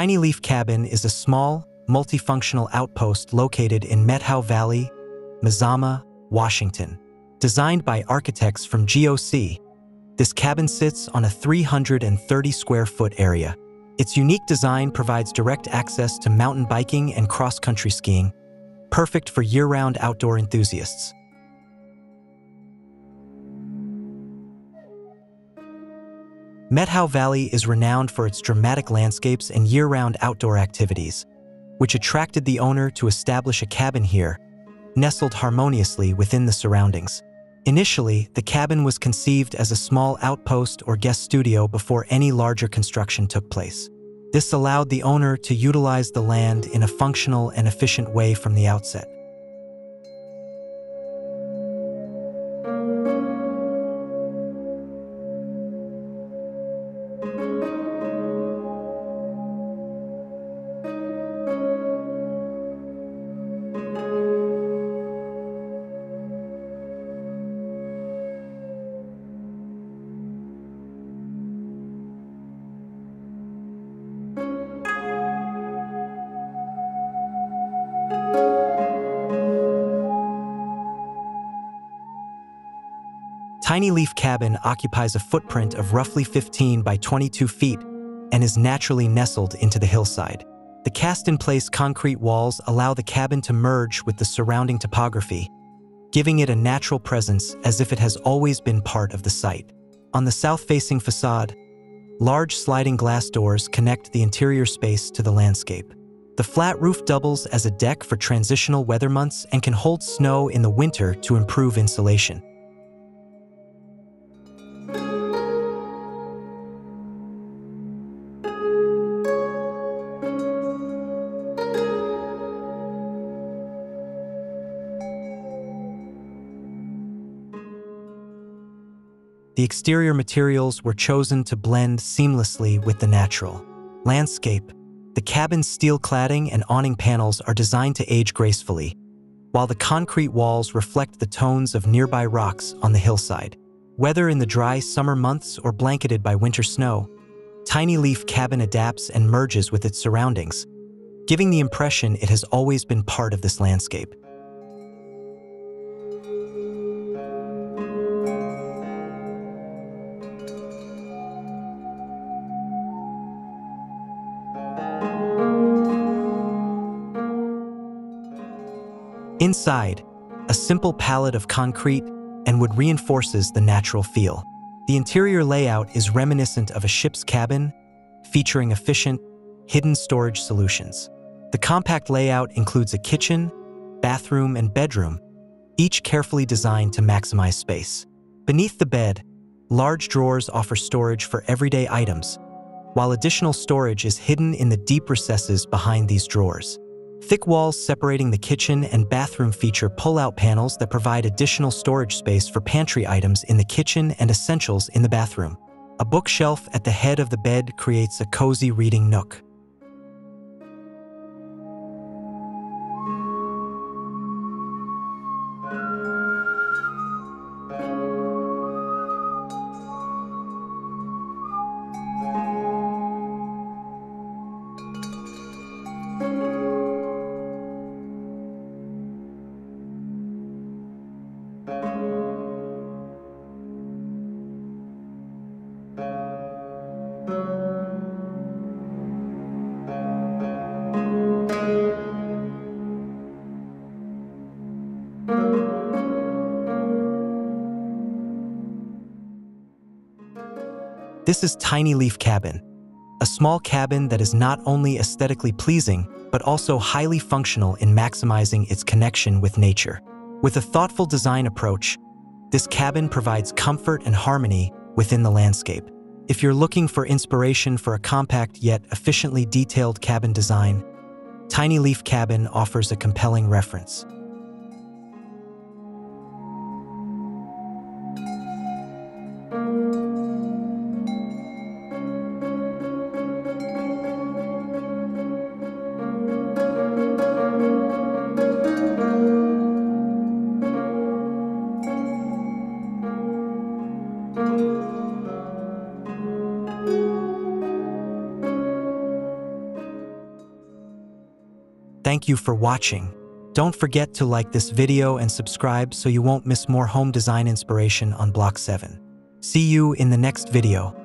Tinyleaf Cabin is a small, multifunctional outpost located in Methow Valley, Mazama, Washington. Designed by architects from GOC, this cabin sits on a 330-square-foot area. Its unique design provides direct access to mountain biking and cross-country skiing, perfect for year-round outdoor enthusiasts. Methow Valley is renowned for its dramatic landscapes and year-round outdoor activities, which attracted the owner to establish a cabin here, nestled harmoniously within the surroundings. Initially, the cabin was conceived as a small outpost or guest studio before any larger construction took place. This allowed the owner to utilize the land in a functional and efficient way from the outset. Tinyleaf Cabin occupies a footprint of roughly 15 by 22 feet and is naturally nestled into the hillside. The cast-in-place concrete walls allow the cabin to merge with the surrounding topography, giving it a natural presence as if it has always been part of the site. On the south-facing facade, large sliding glass doors connect the interior space to the landscape. The flat roof doubles as a deck for transitional weather months and can hold snow in the winter to improve insulation. The exterior materials were chosen to blend seamlessly with the natural landscape. The cabin's steel cladding and awning panels are designed to age gracefully, while the concrete walls reflect the tones of nearby rocks on the hillside. Whether in the dry summer months or blanketed by winter snow, Tinyleaf Cabin adapts and merges with its surroundings, giving the impression it has always been part of this landscape. Inside, a simple palette of concrete and wood reinforces the natural feel. The interior layout is reminiscent of a ship's cabin, featuring efficient, hidden storage solutions. The compact layout includes a kitchen, bathroom, and bedroom, each carefully designed to maximize space. Beneath the bed, large drawers offer storage for everyday items, while additional storage is hidden in the deep recesses behind these drawers. Thick walls separating the kitchen and bathroom feature pull-out panels that provide additional storage space for pantry items in the kitchen and essentials in the bathroom. A bookshelf at the head of the bed creates a cozy reading nook. This is Tinyleaf Cabin, a small cabin that is not only aesthetically pleasing, but also highly functional in maximizing its connection with nature. With a thoughtful design approach, this cabin provides comfort and harmony within the landscape. If you're looking for inspiration for a compact yet efficiently detailed cabin design, Tinyleaf Cabin offers a compelling reference. Thank you for watching. Don't forget to like this video and subscribe so you won't miss more home design inspiration on Block 7. See you in the next video.